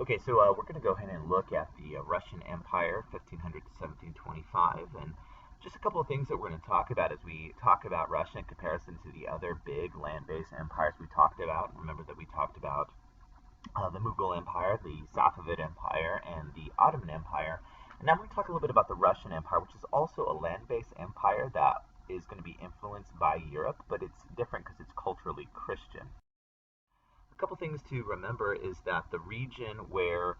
Okay, so we're going to go ahead and look at the Russian Empire, 1500 to 1725, and just a couple of things that we're going to talk about as we talk about Russia in comparison to the other big land-based empires we talked about. Remember that we talked about the Mughal Empire, the Safavid Empire, and the Ottoman Empire. And now we're going to talk a little bit about the Russian Empire, which is also a land-based empire that is going to be influenced by Europe, but it's different because it's culturally Christian. A couple things to remember is that the region where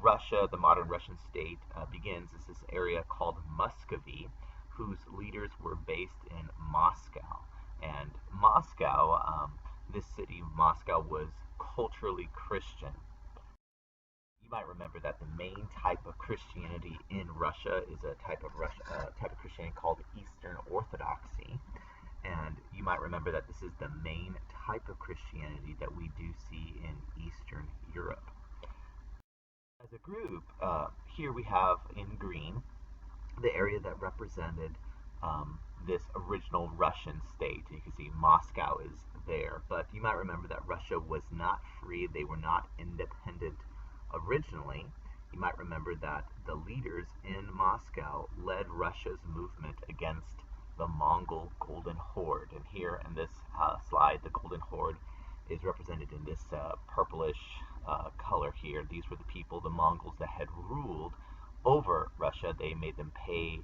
Russia, the modern Russian state, begins is this area called Muscovy, whose leaders were based in Moscow. And Moscow, this city, Moscow, was culturally Christian. You might remember that the main type of Christianity in Russia is a type of Christianity called Eastern Orthodoxy. And you might remember that this is the main type of Christianity that we do see in Eastern Europe. As a group, here we have in green the area that represented this original Russian state. You can see Moscow is there, but you might remember that Russia was not free. They were not independent originally. You might remember that the leaders in Moscow led Russia's movement against the Mongol Golden Horde. And here in this slide, the Golden Horde is represented in this purplish color here. These were the people, the Mongols, that had ruled over Russia. They made them pay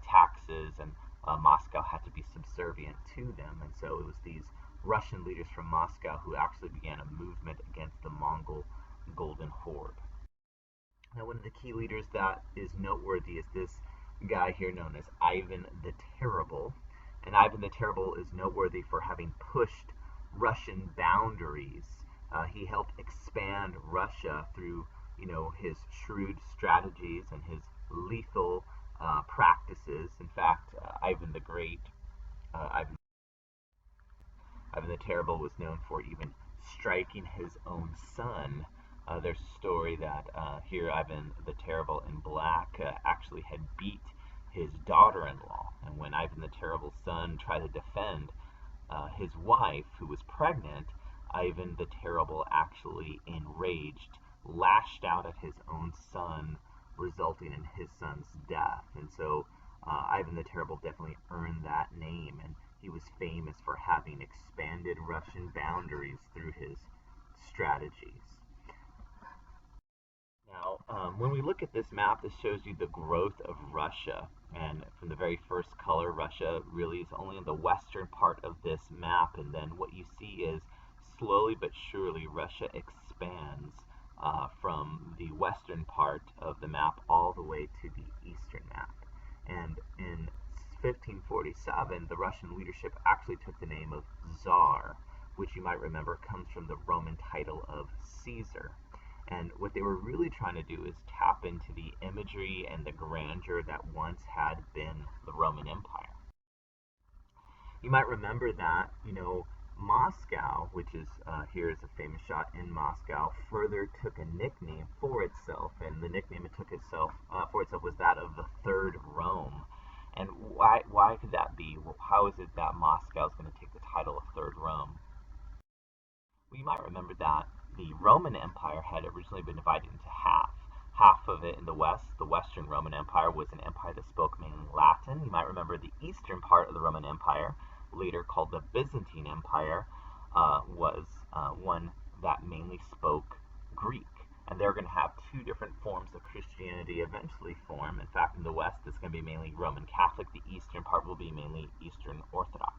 taxes, and Moscow had to be subservient to them. And so it was these Russian leaders from Moscow who actually began a movement against the Mongol Golden Horde. Now, one of the key leaders that is noteworthy is this guy here known as Ivan the Terrible. And Ivan the Terrible is noteworthy for having pushed Russian boundaries. He helped expand Russia through, his shrewd strategies and his lethal practices. In fact, Ivan the Great, Ivan the Terrible was known for even striking his own son. There's a story that here Ivan the Terrible in black actually had beat his daughter-in-law, and when Ivan the Terrible's son tried to defend his wife, who was pregnant, Ivan the Terrible actually, enraged, lashed out at his own son, resulting in his son's death. And so Ivan the Terrible definitely earned that name, and he was famous for having expanded Russian boundaries through his strategies. Now, when we look at this map, this shows you the growth of Russia. And from the very first color, Russia really is only in the western part of this map. And then what you see is slowly but surely Russia expands from the western part of the map all the way to the eastern map. And in 1547, the Russian leadership actually took the name of Tsar, which you might remember comes from the Roman title of Caesar. And what they were really trying to do is tap into the imagery and the grandeur that once had been the Roman Empire. You might remember that, Moscow, which is here is a famous shot in Moscow, further took a nickname for itself, and the nickname it took for itself was that of the Third Rome. And why could that be? Well, how is it that Moscow is going to take the title of Third Rome? Well, you might remember that the Roman Empire had originally been divided into half. Half of it in the west, the Western Roman Empire, was an empire that spoke mainly Latin. You might remember the eastern part of the Roman Empire, later called the Byzantine Empire, was one that mainly spoke Greek. And they're going to have two different forms of Christianity eventually form. In fact, in the west, it's going to be mainly Roman Catholic. The eastern part will be mainly Eastern Orthodox.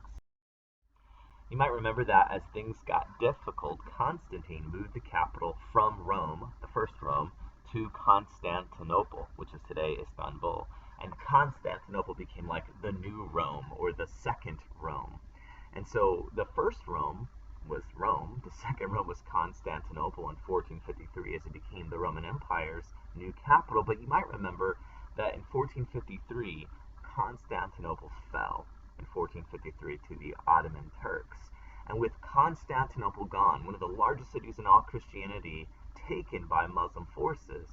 You might remember that as things got difficult, Constantine moved the capital from Rome, the first Rome, to Constantinople, which is today Istanbul. And Constantinople became like the new Rome, or the second Rome. And so the first Rome was Rome, the second Rome was Constantinople in 1453 as it became the Roman Empire's new capital. But you might remember that in 1453, Constantinople fell in 1453 to the Ottoman Turks. And with Constantinople gone, one of the largest cities in all Christianity, taken by Muslim forces,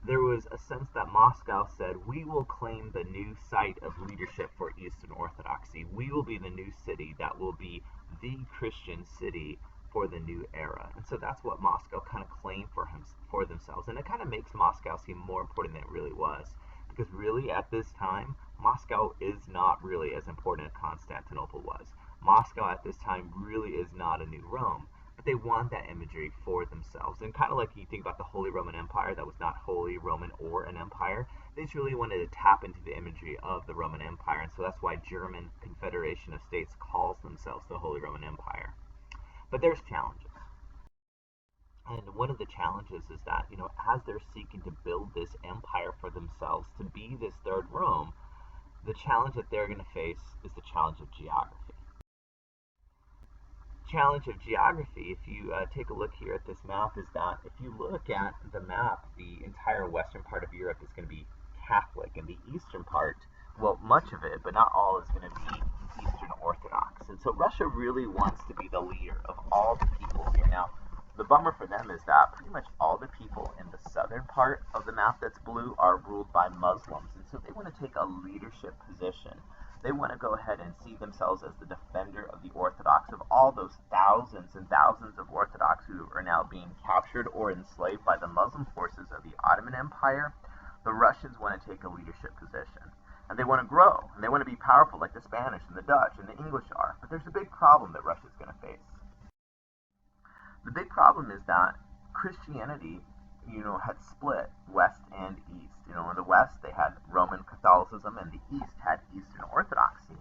there was a sense that Moscow said, we will claim the new site of leadership for Eastern Orthodoxy. We will be the new city that will be the Christian city for for the new era. And so that's what Moscow kind of claimed for themselves. And it kind of makes Moscow seem more important than it really was. Because really, at this time, Moscow is not really as important as Constantinople was. Moscow at this time really is not a new Rome. But they want that imagery for themselves. And kind of like you think about the Holy Roman Empire, that was not Holy Roman or an empire. They just really wanted to tap into the imagery of the Roman Empire. And so that's why German Confederation of States calls themselves the Holy Roman Empire. But there's challenges. And one of the challenges is that, as they're seeking to build this empire for themselves, to be this third Rome, the challenge that they're going to face is the challenge of geography. Challenge of geography, if you take a look here at this map, is that if you look at the map, the entire western part of Europe is going to be Catholic, and the eastern part, well, much of it, but not all, is going to be Eastern Orthodox. And so Russia really wants to be the leader of all the people here. Now, the bummer for them is that pretty much all the people in the southern part of the map that's blue are ruled by Muslims, and so they want to take a leadership position. They want to go ahead and see themselves as the defender of the Orthodox, of all those thousands and thousands of Orthodox who are now being captured or enslaved by the Muslim forces of the Ottoman Empire. The Russians want to take a leadership position. And they want to grow, and they want to be powerful like the Spanish and the Dutch and the English are. But there's a big problem that Russia's going to face. The big problem is that Christianity, had split West and East. In the West, they had Roman Catholicism, and the East had Eastern Orthodoxy.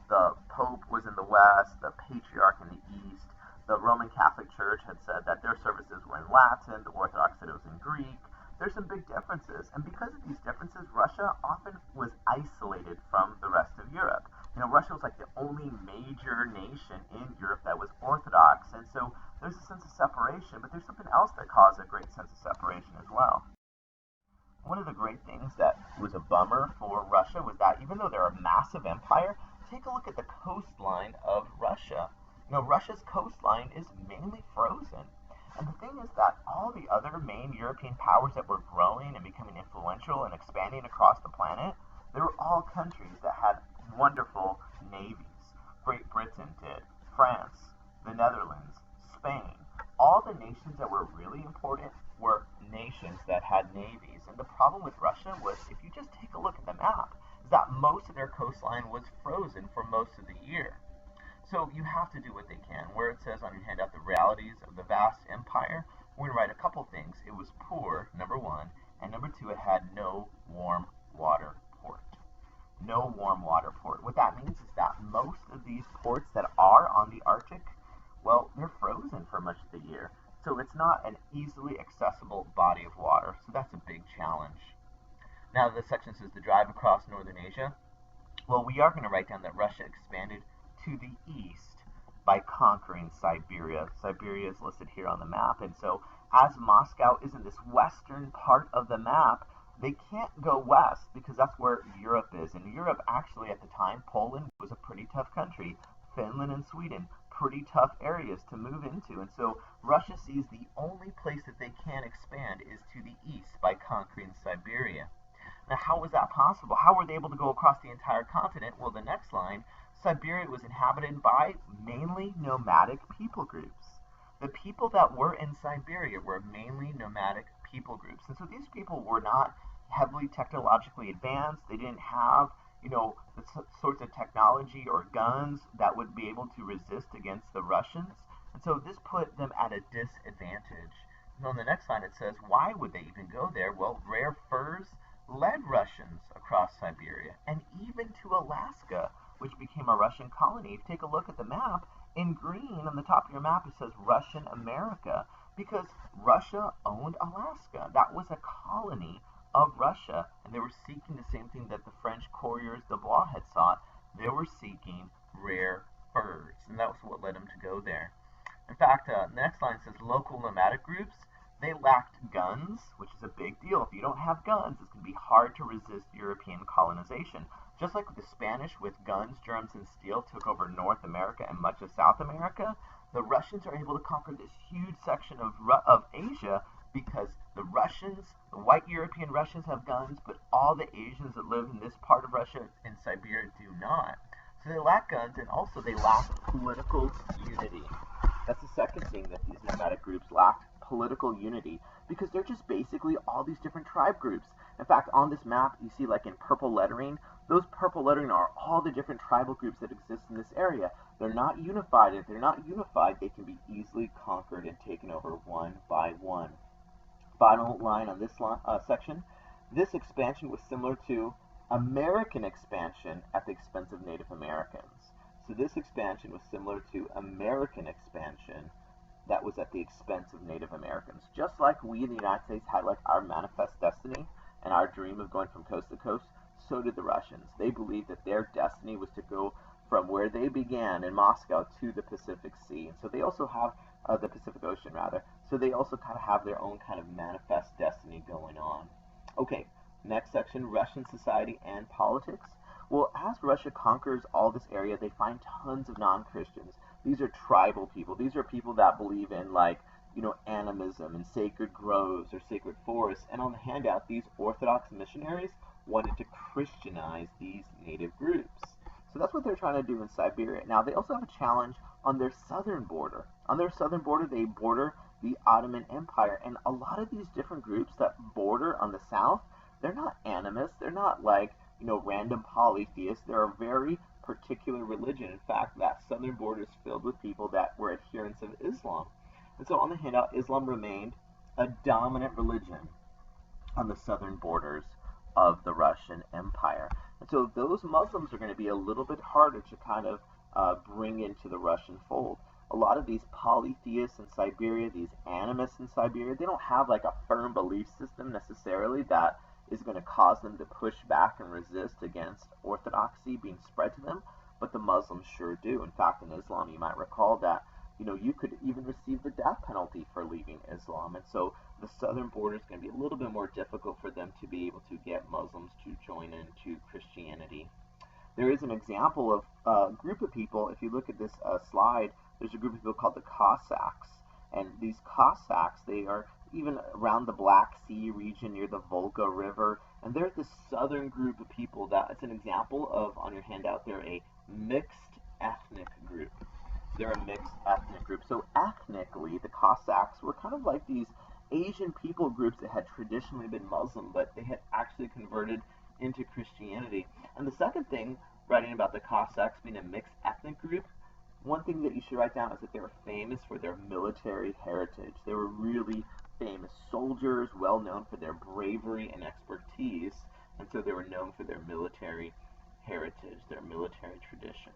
The Pope was in the West, the Patriarch in the East. The Roman Catholic Church had said that their services were in Latin, the Orthodox said it was in Greek. There's some big differences, and because of these differences, Russia often was isolated from the rest of Europe. Russia was like the only major nation in Europe that was Orthodox, and so there's a sense of separation, but there's something else that caused a great sense of separation as well. One of the great things that was a bummer for Russia was that even though they're a massive empire, take a look at the coastline of Russia. Russia's coastline is mainly frozen. And the thing is that all the other main European powers that were growing and becoming influential and expanding across the planet, they were all countries that had wonderful navies. Great Britain did, France, the Netherlands, Spain. All the nations that were really important were nations that had navies. And the problem with Russia was, if you just take a look at the map, is that most of their coastline was frozen for most of the year. So you have to do what they can. Where it says on your handout the realities of the vast empire, we're going to write a couple things. It was poor, number one, and number two, it had no warm water port. No warm water port. What that means is that most of these ports that are on the Arctic, well, they're frozen for much of the year. So it's not an easily accessible body of water. So that's a big challenge. Now this section says the drive across northern Asia. Well, we are going to write down that Russia expanded to the east by conquering Siberia. Siberia is listed here on the map, and so as Moscow is in this western part of the map, they can't go west because that's where Europe is. And Europe, actually, at the time, Poland was a pretty tough country. Finland and Sweden, pretty tough areas to move into. And so Russia sees the only place that they can expand is to the east by conquering Siberia. Now, how was that possible? How were they able to go across the entire continent? Well, the next line, Siberia was inhabited by mainly nomadic people groups. The people that were in Siberia were mainly nomadic people groups. And so these people were not heavily technologically advanced. They didn't have, the sorts of technology or guns that would be able to resist against the Russians. And so this put them at a disadvantage. And on the next line it says, why would they even go there? Well, rare furs led Russians across Siberia and even to Alaska, which became a Russian colony. If you take a look at the map, in green on the top of your map it says Russian America, because Russia owned Alaska. That was a colony of Russia, and they were seeking the same thing that the French coureurs de bois had sought. They were seeking rare furs, and that was what led them to go there. In fact, the next line says local nomadic groups. They lacked guns, which is a big deal. If you don't have guns, it's going to be hard to resist European colonization. Just like the Spanish with guns, germs, and steel took over North America and much of South America, the Russians are able to conquer this huge section of Asia because the Russians, the white European Russians, have guns, but all the Asians that live in this part of Russia and Siberia do not. So they lack guns, and also they lack political unity. That's the second thing that these nomadic groups lacked political unity because they're just basically all these different tribe groups. In fact, on this map, you see like in purple lettering, those purple lettering are all the different tribal groups that exist in this area. They're not unified. If they're not unified, they can be easily conquered and taken over one by one. Final line on this section. This expansion was similar to American expansion at the expense of Native Americans. So this expansion was similar to American expansion that was at the expense of Native Americans. Just like we in the United States had like our manifest destiny and our dream of going from coast to coast, so did the Russians. They believed that their destiny was to go from where they began in Moscow to the Pacific Sea. And so they also have the Pacific Ocean rather. So they also kind of have their own kind of manifest destiny going on. Okay, next section, Russian society and politics. Well, as Russia conquers all this area, they find tons of non-Christians. These are tribal people. These are people that believe in like, animism and sacred groves or sacred forests. And on the handout, these Orthodox missionaries wanted to Christianize these native groups. So that's what they're trying to do in Siberia. Now, they also have a challenge on their southern border. On their southern border, they border the Ottoman Empire. And a lot of these different groups that border on the south, they're not animists. They're not like, random polytheists. They're a very particular religion. In fact, that southern border is filled with people that were adherents of Islam. And so on the handout, Islam remained a dominant religion on the southern borders of the Russian Empire. And so those Muslims are going to be a little bit harder to kind of bring into the Russian fold. A lot of these polytheists in Siberia, these animists in Siberia, they don't have like a firm belief system necessarily that is going to cause them to push back and resist against orthodoxy being spread to them, but the Muslims sure do. In fact, in Islam, you might recall that you could even receive the death penalty for leaving Islam. And so the southern border is going to be a little bit more difficult for them to be able to get Muslims to join into Christianity. There is an example of a group of people. If you look at this slide, there's a group of people called the Cossacks. And these Cossacks, they are even around the Black Sea region near the Volga River. And they're the southern group of people that it's an example of, on your handout, they're a mixed ethnic group. They're a mixed ethnic group. So ethnically, the Cossacks were kind of like these Asian people groups that had traditionally been Muslim, but they had actually converted into Christianity. And the second thing, writing about the Cossacks being a mixed ethnic group, one thing that you should write down is that they were famous for their military heritage. They were really famous soldiers, well known for their bravery and expertise, and so they were known for their military heritage, their military tradition.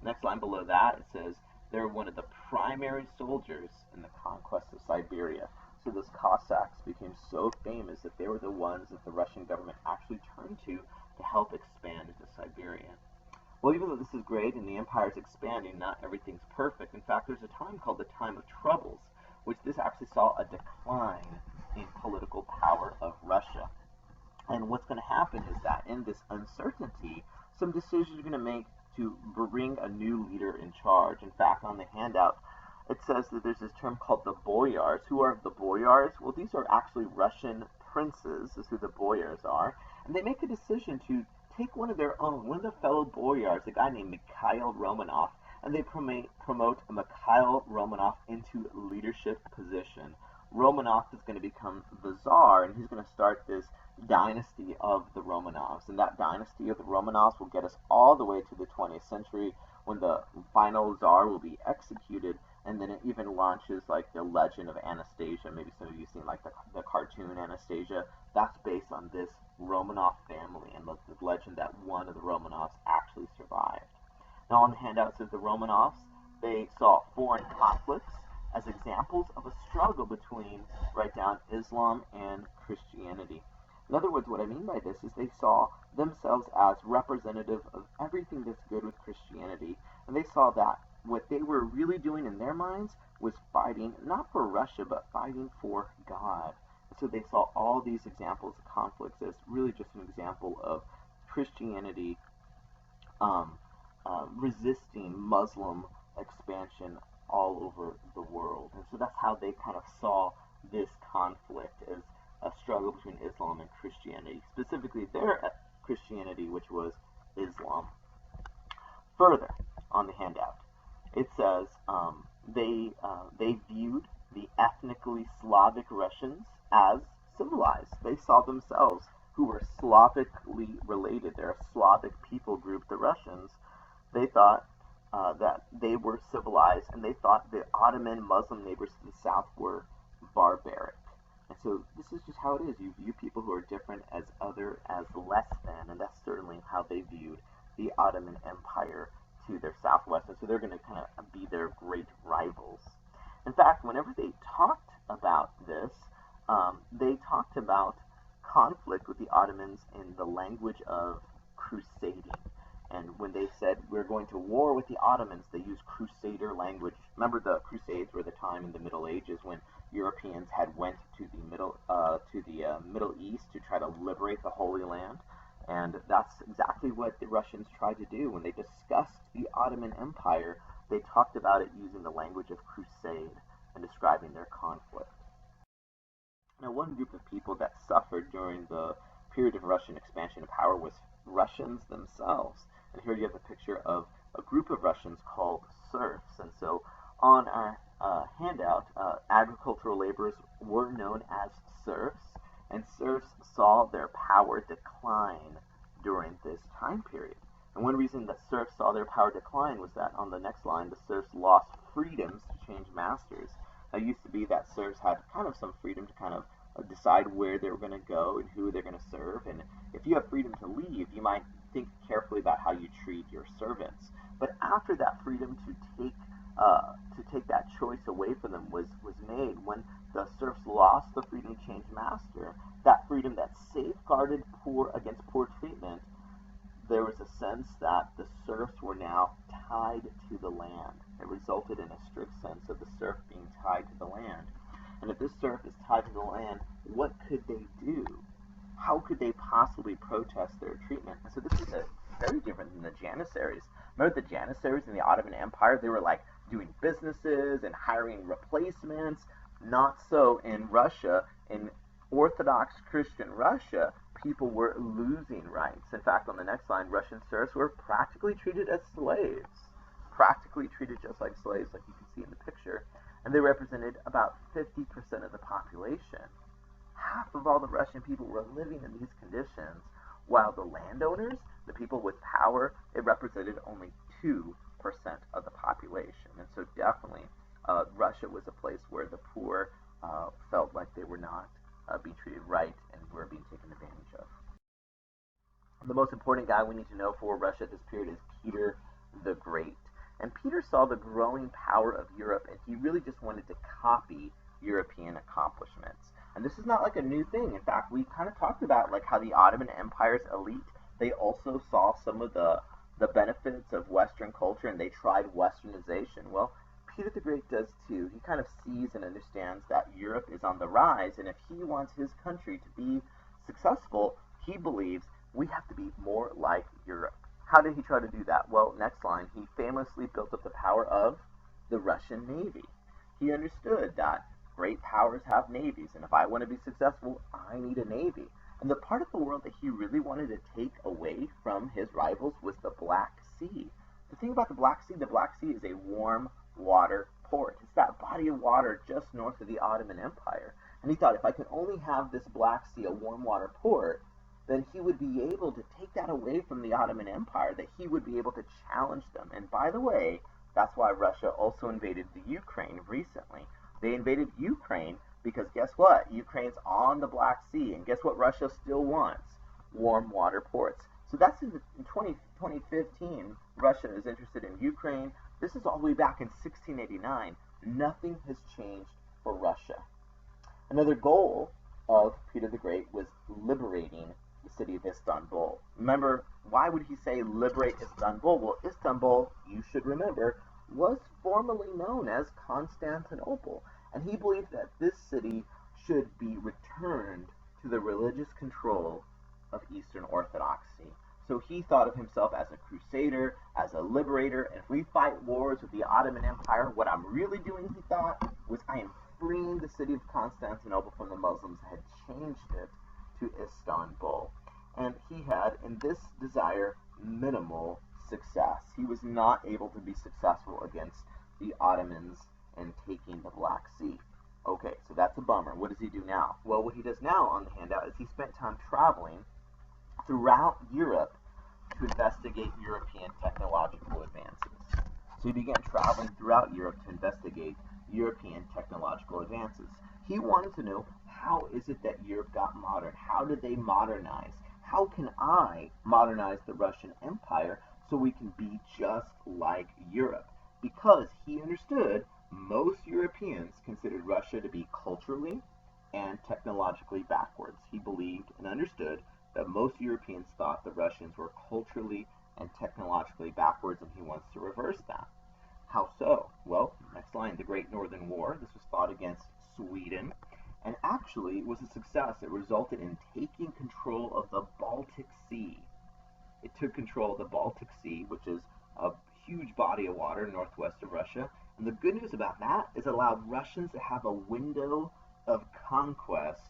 Next line below that, it says, they're one of the primary soldiers in the conquest of Siberia. So those Cossacks became so famous that they were the ones that the Russian government actually turned to help expand into Siberia. Well, even though this is great and the empire is expanding, not everything's perfect. In fact, there's a time called the Time of Troubles, which this actually saw a decline in political power of Russia. And what's going to happen is that in this uncertainty, some decisions are going to make to bring a new leader in charge. In fact, on the handout, it says that there's this term called the boyars. Who are the boyars? Well, these are actually Russian princes. This is who the boyars are. And they make a decision to take one of their own, one of their fellow boyars, a guy named Mikhail Romanov, and they promote Mikhail Romanov into leadership position. Romanov is going to become the Tsar, and he's going to start this dynasty of the Romanovs. And that dynasty of the Romanovs will get us all the way to the 20th century when the final Tsar will be executed, and then it even launches like the legend of Anastasia. Maybe some of you have seen like the cartoon Anastasia. That's based on this Romanov family and the legend that one of the Romanovs actually survived. Now on the handout it says the Romanovs, they saw foreign conflicts as examples of a struggle between, write down, Islam and Christianity. In other words, what I mean by this is they saw themselves as representative of everything that's good with Christianity, and they saw that what they were really doing in their minds was fighting, not for Russia, but fighting for God. And so they saw all these examples of conflicts as really just an example of Christianity resisting Muslim expansion all over the world. And so that's how they kind of saw this conflict as a struggle between Islam and Christianity, specifically their Christianity, which was Islam. Further, on the handout, it says they viewed the ethnically Slavic Russians as civilized. They saw themselves, who were Slavically related, they're a Slavic people group, the Russians. They thought that they were civilized, and they thought the Ottoman Muslim neighbors to the south were barbaric. And so this is just how it is. You view people who are different as other, as less than, and that's certainly how they viewed the Ottoman Empire to their southwest. And so they're going to kind of be their great rivals. In fact, whenever they talked about this, they talked about conflict with the Ottomans in the language of crusading. And when they said we're going to war with the Ottomans, they used crusader language. Remember, the Crusades were the time in the Middle Ages when Europeans had went to the Middle East to try to liberate the Holy Land, and that's exactly what the Russians tried to do. When they discussed the Ottoman Empire, they talked about it using the language of crusade and describing their conflict. Now, one group of people that suffered during the period of Russian expansion of power was Russians themselves. And here you have a picture of a group of Russians called serfs. And so on our handout, agricultural laborers were known as serfs, and serfs saw their power decline during this time period. And one reason that serfs saw their power decline was that on the next line, the serfs lost freedoms to change masters. It used to be that serfs had kind of some freedom to kind of decide where they were going to go and who they're going to serve. And if you have freedom to leave, you might think carefully about how you treat your servants. But after that freedom to take that choice away from them was made, when the serfs lost the freedom to change master, that freedom that safeguarded poor against poor treatment, there was a sense that the serfs were now tied to the land. It resulted in a strict sense of the serf being tied to the land. And if this serf is tied to the land, what could they do? How could they possibly protest their treatment? And so this is very different than the Janissaries. Remember the Janissaries in the Ottoman Empire? They were like doing businesses and hiring replacements. Not so in Russia. In Orthodox Christian Russia, people were losing rights. In fact, on the next line, Russian serfs were practically treated as slaves. Practically treated just like slaves, like you can see in the picture. And they represented about 50% of the population. Half of all the Russian people were living in these conditions, while the landowners, the people with power, it represented only 2% of the population. And so definitely Russia was a place where the poor felt like they were not being treated right and were being taken advantage of. The most important guy we need to know for Russia at this period is Peter the Great. And Peter saw the growing power of Europe, and he really just wanted to copy European accomplishments. And this is not like a new thing. In fact, we kind of talked about like how the Ottoman Empire's elite, they also saw some of the benefits of Western culture, and they tried Westernization. Well, Peter the Great does too. He kind of sees and understands that Europe is on the rise, and if he wants his country to be successful, he believes we have to be more like Europe. How did he try to do that? Well, next line, he famously built up the power of the Russian Navy. He understood that great powers have navies, and if I want to be successful, I need a navy. And the part of the world that he really wanted to take away from his rivals was the Black Sea. The thing about the Black Sea is a warm water port. It's that body of water just north of the Ottoman Empire. And he thought, if I could only have this Black Sea, a warm water port, then he would be able to take that away from the Ottoman Empire, that he would be able to challenge them. And by the way, that's why Russia also invaded the Ukraine recently. They invaded Ukraine because guess what? Ukraine's on the Black Sea, and guess what Russia still wants? Warm water ports. So that's in 2015, Russia is interested in Ukraine. This is all the way back in 1689. Nothing has changed for Russia. Another goal of Peter the Great was liberating the city of Istanbul. Remember, why would he say liberate Istanbul? Well, Istanbul, you should remember, was formerly known as Constantinople, and he believed that this city should be returned to the religious control of Eastern Orthodoxy. So he thought of himself as a crusader, as a liberator, and if we fight wars with the Ottoman Empire, what I'm really doing, he thought, was I am freeing the city of Constantinople from the Muslims that had changed it to Istanbul. And he had, in this desire, minimal success. He was not able to be successful against the Ottomans and taking the Black Sea. Okay, so that's a bummer. What does he do now? Well, what he does now on the handout is he spent time traveling throughout Europe to investigate European technological advances. So he began traveling throughout Europe to investigate European technological advances. He wanted to know, how is it that Europe got modern? How did they modernize? How can I modernize the Russian Empire so we can be just like Europe? Because he understood most Europeans considered Russia to be culturally and technologically backwards. He believed and understood that most Europeans thought the Russians were culturally and technologically backwards, and he wants to reverse that. How so? Well, next line, the Great Northern War. This was fought against Sweden, and actually it was a success. It resulted in taking control of the Baltic Sea. It took control of the Baltic Sea, which is a huge body of water northwest of Russia. And the good news about that is it allowed Russians to have a window of conquest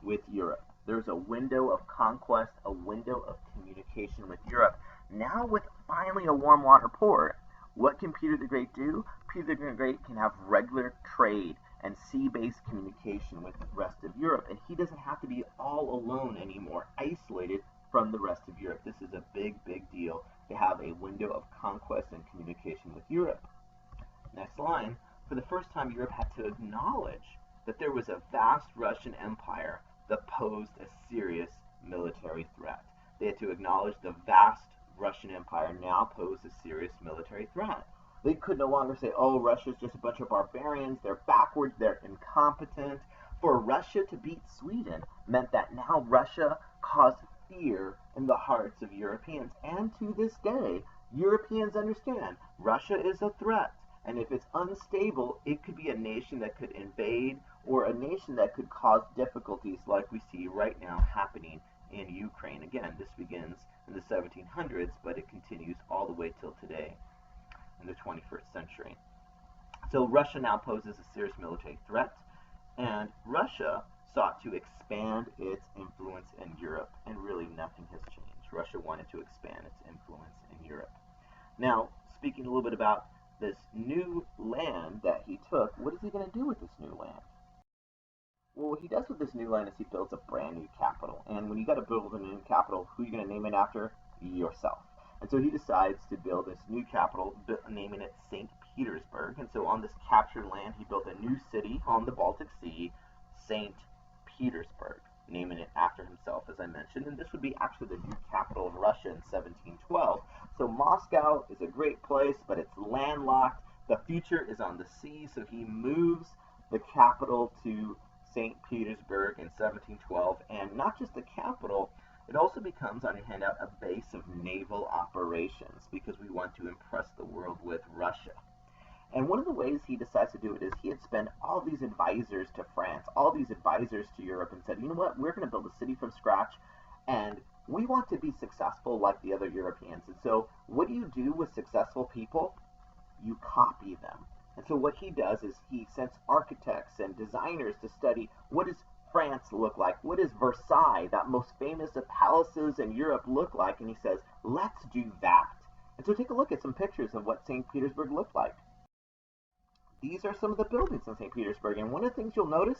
with Europe. There's a window of conquest, a window of communication with Europe. Now with finally a warm water port, what can Peter the Great do? Peter the Great can have regular trade and sea-based communication with the rest of Europe, and he doesn't have to be all alone anymore, isolated from the rest of Europe. This is a big, big deal to have a window of conquest and communication with Europe. Next line, for the first time Europe had to acknowledge that there was a vast Russian Empire that posed a serious military threat. They had to acknowledge the vast Russian Empire now posed a serious military threat. They could no longer say, oh, Russia's just a bunch of barbarians, they're backwards, they're incompetent. For Russia to beat Sweden meant that now Russia caused fear in the hearts of Europeans. And to this day, Europeans understand Russia is a threat. And if it's unstable, it could be a nation that could invade or a nation that could cause difficulties like we see right now happening in Ukraine. Again, this begins in the 1700s, but it continues all the way till today in the 21st century. So Russia now poses a serious military threat, and Russia sought to expand its influence in Europe, and really nothing has changed. Russia wanted to expand its influence in Europe. Now, speaking a little bit about this new land that he took, what is he going to do with this new land? Well, what he does with this new land is he builds a brand new capital. And when you got to build a new capital, who are you going to name it after? Yourself. And so he decides to build this new capital, naming it St. Petersburg. And so on this captured land, he built a new city on the Baltic Sea, St. Petersburg, naming it after himself, as I mentioned. And this would be actually the new capital of Russia in 1712. So Moscow is a great place, but it's landlocked. The future is on the sea, so he moves the capital to St. Petersburg in 1712. And not just the capital, it also becomes, on your handout, a base of naval operations, because we want to impress the world with Russia. And one of the ways he decides to do it is he had spent all these advisors to France, all these advisors to Europe, and said, you know what, we're going to build a city from scratch, and we want to be successful like the other Europeans. And so what do you do with successful people? You copy them. And so what he does is he sends architects and designers to study, what does France look like? What does Versailles, that most famous of palaces in Europe, look like? And he says, let's do that. And so take a look at some pictures of what St. Petersburg looked like. These are some of the buildings in St. Petersburg, and one of the things you'll notice,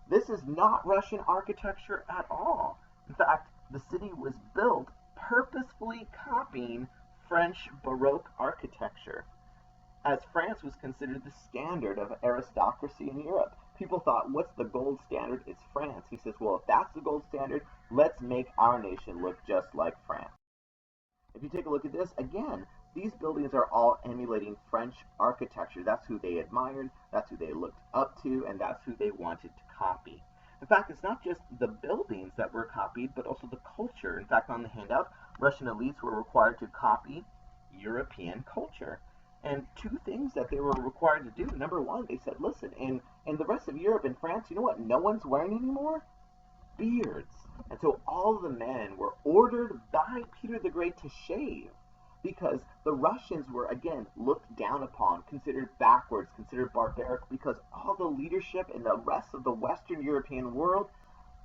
this is not Russian architecture at all. In fact, the city was built purposefully copying French Baroque architecture, as France was considered the standard of aristocracy in Europe. People thought, what's the gold standard? It's France. He says, well, if that's the gold standard, let's make our nation look just like France. If you take a look at this, again, these buildings are all emulating French architecture. That's who they admired, that's who they looked up to, and that's who they wanted to copy. In fact, it's not just the buildings that were copied, but also the culture. In fact, on the handout, Russian elites were required to copy European culture. And two things that they were required to do. Number one, they said, listen, in the rest of Europe and France, you know what no one's wearing anymore? Beards. And so all the men were ordered by Peter the Great to shave, because the Russians were, again, looked down upon, considered backwards, considered barbaric, because all the leadership in the rest of the Western European world,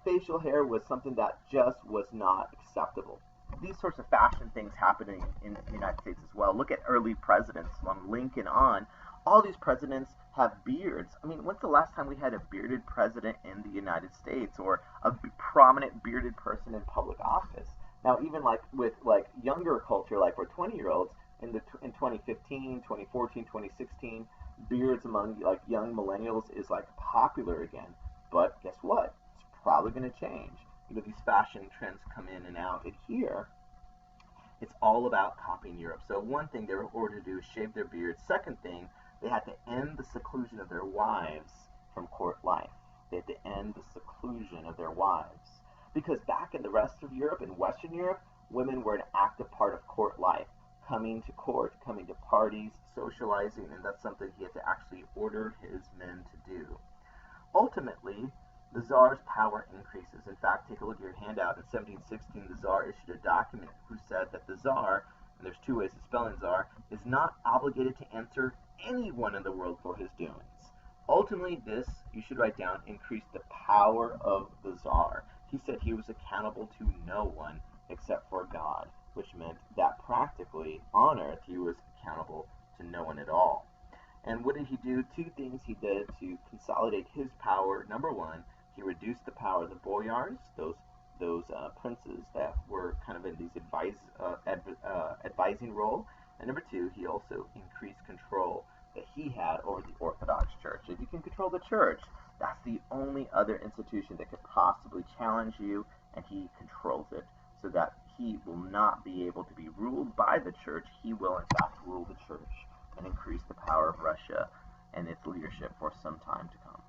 facial hair was something that just was not acceptable. These sorts of fashion things happening in the United States as well. Look at early presidents, from Lincoln on. All these presidents have beards. I mean, when's the last time we had a bearded president in the United States, or a prominent bearded person in public office? Now, even like with like younger culture, like for 20-year-olds in 2015, 2014, 2016, beards among like young millennials is like popular again. But guess what? It's probably going to change. These fashion trends come in and out. And here, it's all about copying Europe. So one thing they were ordered to do is shave their beards. Second thing, they had to end the seclusion of their wives from court life. They had to end the seclusion of their wives. Because back in the rest of Europe, in Western Europe, women were an active part of court life. Coming to court, coming to parties, socializing, and that's something he had to actually order his men to do. Ultimately, the Tsar's power increases. In fact, take a look at your handout. In 1716, the Tsar issued a document who said that the Tsar, and there's two ways of spelling Tsar, is not obligated to answer anyone in the world for his doings. Ultimately, this, you should write down, increased the power of the Tsar. He said he was accountable to no one except for God, which meant that practically on earth he was accountable to no one at all. And what did he do? Two things he did to consolidate his power. Number one, he reduced the power of the boyars, those princes that were kind of in these advising role. And number two, he also increased control that he had over the Orthodox Church. If you can control the church, that's the only other institution that could possibly challenge you, and he controls it so that he will not be able to be ruled by the church. He will, in fact, rule the church and increase the power of Russia and its leadership for some time to come.